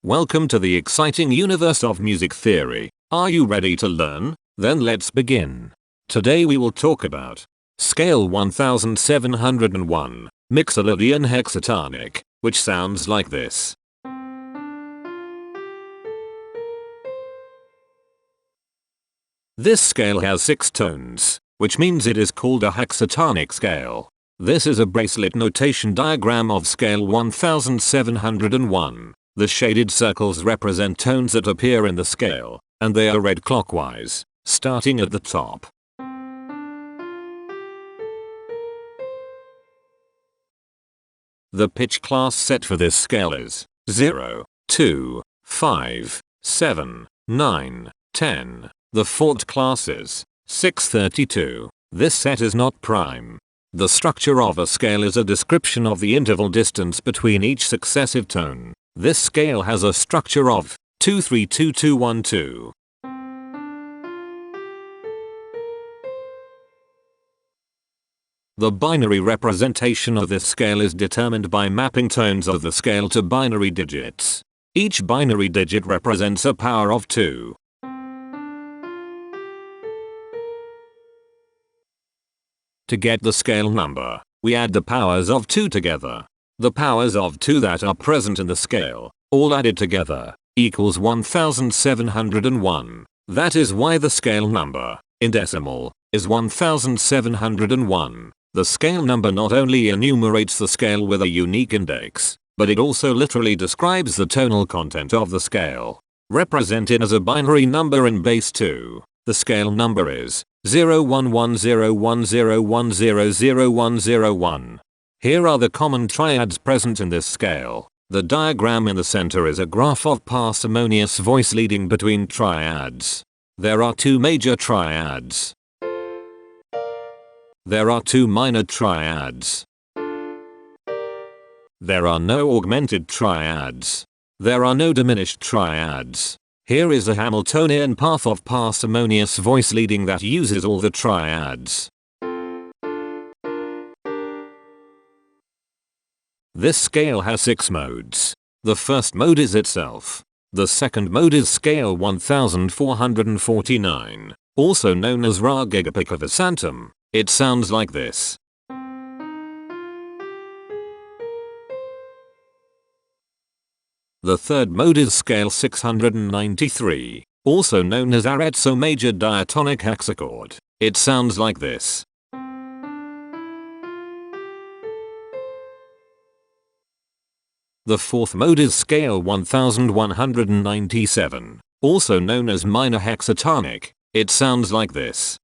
Welcome to the exciting universe of music theory. Are you ready to learn? Then let's begin. Today we will talk about Scale 1701, Mixolydian Hexatonic, which sounds like this. This scale has 6 tones, which means it is called a hexatonic scale. This is a bracelet notation diagram of scale 1701. The shaded circles represent tones that appear in the scale, and they are read clockwise, starting at the top. The pitch class set for this scale is 0, 2, 5, 7, 9, 10. The fourth class is 632. This set is not prime. The structure of a scale is a description of the interval distance between each successive tone. This scale has a structure of 2-3-2-2-1-2. The binary representation of this scale is determined by mapping tones of the scale to binary digits. Each binary digit represents a power of 2. To get the scale number, we add the powers of 2 together. The powers of 2 that are present in the scale, all added together, equals 1701. That is why the scale number, in decimal, is 1701. The scale number not only enumerates the scale with a unique index, but it also literally describes the tonal content of the scale. Represented as a binary number in base 2, the scale number is 0110101000101. Here are the common triads present in this scale. The diagram in the center is a graph of parsimonious voice leading between triads. There are 2 major triads. There are 2 minor triads. There are no augmented triads. There are no diminished triads. Here is a Hamiltonian path of parsimonious voice leading that uses all the triads. This scale has 6 modes. The first mode is itself. The second mode is scale 1449, also known as Raga Gigapicavasantam. It sounds like this. The third mode is scale 693, also known as Arezzo major diatonic hexachord. It sounds like this. The fourth mode is scale 1197, also known as minor hexatonic. It sounds like this.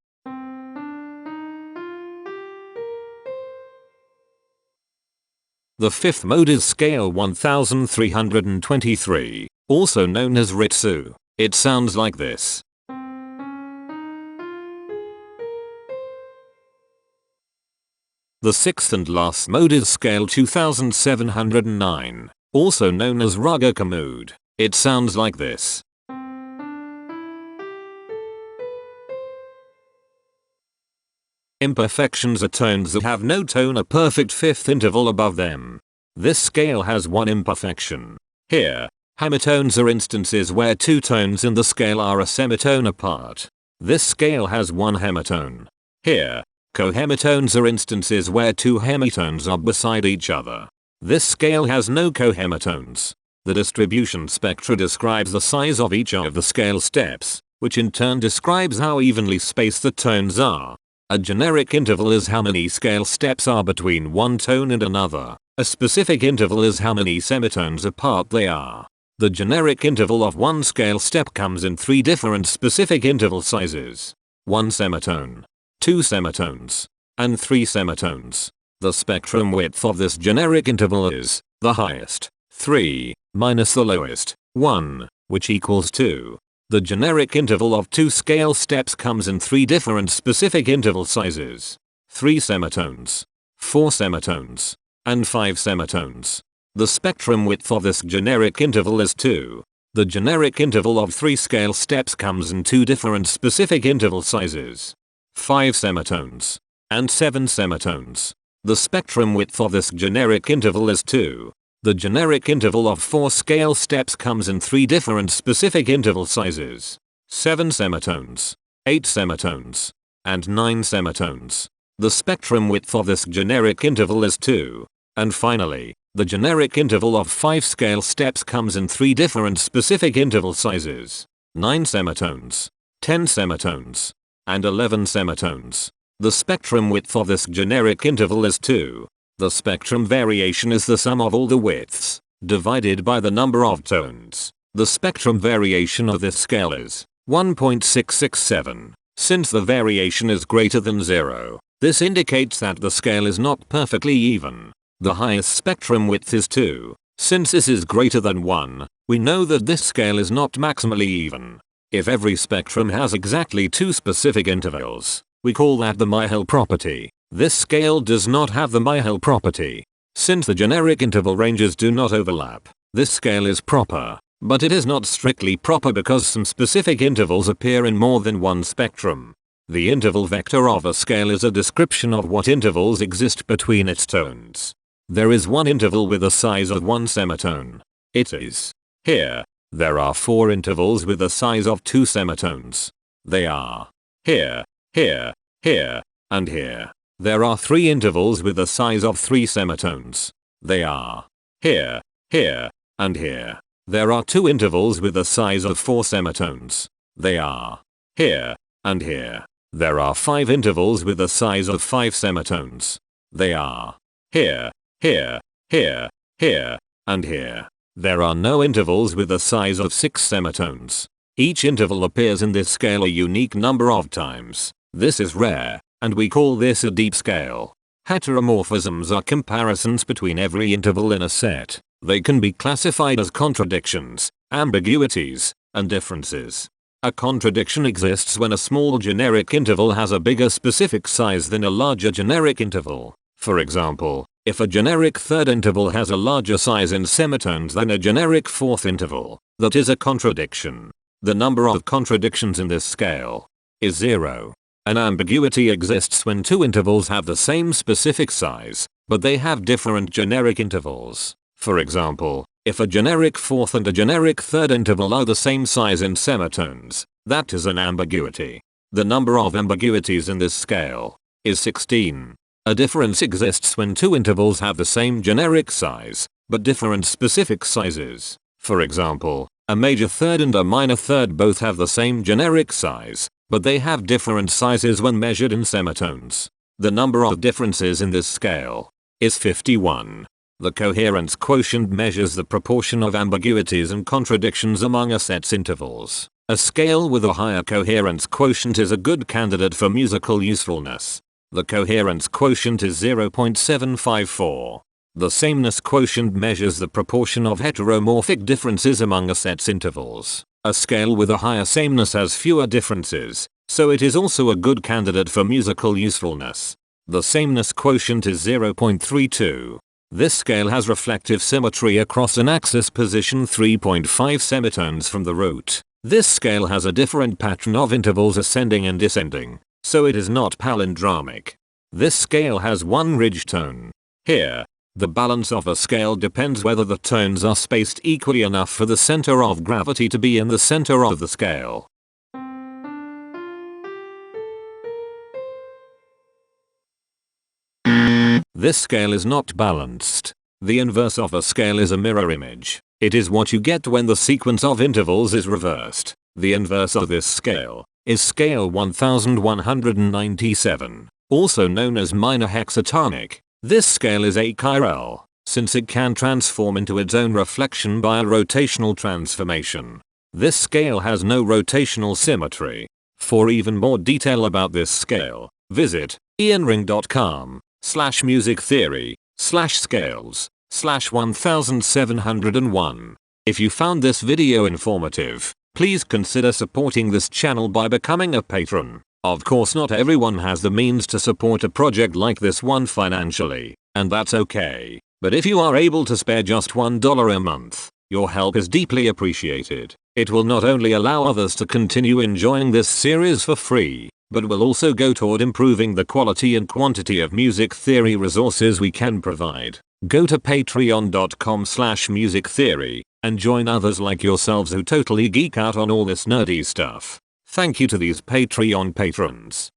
The fifth mode is scale 1323, also known as Ritsu. It sounds like this. The sixth and last mode is scale 2709, also known as Raga Kamud. It sounds like this. Imperfections are tones that have no tone, a perfect fifth interval above them. This scale has 1 imperfection. Here, hemitones are instances where 2 tones in the scale are a semitone apart. This scale has 1 hemitone. Here, cohemitones are instances where 2 hemitones are beside each other. This scale has no cohemitones. The distribution spectra describes the size of each of the scale steps, which in turn describes how evenly spaced the tones are. A generic interval is how many scale steps are between one tone and another. A specific interval is how many semitones apart they are. The generic interval of one scale step comes in 3 different specific interval sizes. 1 semitone, 2 semitones, and 3 semitones. The spectrum width of this generic interval is the highest, 3, minus the lowest, 1, which equals 2. The generic interval of 2 scale steps comes in 3 different specific interval sizes. 3 semitones, 4 semitones, and 5 semitones. The spectrum width of this generic interval is 2. The generic interval of 3 scale steps comes in 2 different specific interval sizes. 5 semitones, and 7 semitones. The spectrum width of this generic interval is 2. The generic interval of 4 scale steps comes in 3 different specific interval sizes: 7 semitones, 8 semitones, and 9 semitones. The spectrum width of this generic interval is 2. And finally, the generic interval of 5 scale steps comes in 3 different specific interval sizes: 9 semitones, 10 semitones, and 11 semitones. The spectrum width of this generic interval is 2. The spectrum variation is the sum of all the widths, divided by the number of tones. The spectrum variation of this scale is 1.667. Since the variation is greater than 0, this indicates that the scale is not perfectly even. The highest spectrum width is 2. Since this is greater than 1, we know that this scale is not maximally even. If every spectrum has exactly 2 specific intervals, we call that the Myhill property. This scale does not have the Myhill property. Since the generic interval ranges do not overlap, this scale is proper, but it is not strictly proper because some specific intervals appear in more than one spectrum. The interval vector of a scale is a description of what intervals exist between its tones. There is one interval with a size of 1 semitone. It is here. There are 4 intervals with a size of 2 semitones. They are here, here, here, and here. There are 3 intervals with a size of 3 semitones. They are here, here, and here. There are 2 intervals with a size of 4 semitones. They are here, and here. There are 5 intervals with a size of 5 semitones. They are here, here, here, here, and here. There are no intervals with a size of 6 semitones. Each interval appears in this scale a unique number of times. This is rare, and we call this a deep scale. Heteromorphisms are comparisons between every interval in a set. They can be classified as contradictions, ambiguities, and differences. A contradiction exists when a small generic interval has a bigger specific size than a larger generic interval. For example, if a generic third interval has a larger size in semitones than a generic fourth interval, that is a contradiction. The number of contradictions in this scale is 0. An ambiguity exists when 2 intervals have the same specific size, but they have different generic intervals. For example, if a generic fourth and a generic third interval are the same size in semitones, that is an ambiguity. The number of ambiguities in this scale is 16. A difference exists when 2 intervals have the same generic size, but different specific sizes. For example, a major third and a minor third both have the same generic size, but they have different sizes when measured in semitones. The number of differences in this scale is 51. The coherence quotient measures the proportion of ambiguities and contradictions among a set's intervals. A scale with a higher coherence quotient is a good candidate for musical usefulness. The coherence quotient is 0.754. The sameness quotient measures the proportion of heteromorphic differences among a set's intervals. A scale with a higher sameness has fewer differences, so it is also a good candidate for musical usefulness. The sameness quotient is 0.32. This scale has reflective symmetry across an axis position 3.5 semitones from the root. This scale has a different pattern of intervals ascending and descending, so it is not palindromic. This scale has one ridge tone. Here, the balance of a scale depends whether the tones are spaced equally enough for the center of gravity to be in the center of the scale. This scale is not balanced. The inverse of a scale is a mirror image. It is what you get when the sequence of intervals is reversed. The inverse of this scale is scale 1197, also known as minor hexatonic. This scale is achiral, since it can transform into its own reflection by a rotational transformation. This scale has no rotational symmetry. For even more detail about this scale, visit ianring.com/musictheory/scales/1701. If you found this video informative, please consider supporting this channel by becoming a patron. Of course, not everyone has the means to support a project like this one financially, and that's okay. But if you are able to spare just $1 a month, your help is deeply appreciated. It will not only allow others to continue enjoying this series for free, but will also go toward improving the quality and quantity of music theory resources we can provide. Go to patreon.com/musictheory and join others like yourselves who totally geek out on all this nerdy stuff. Thank you to these Patreon patrons.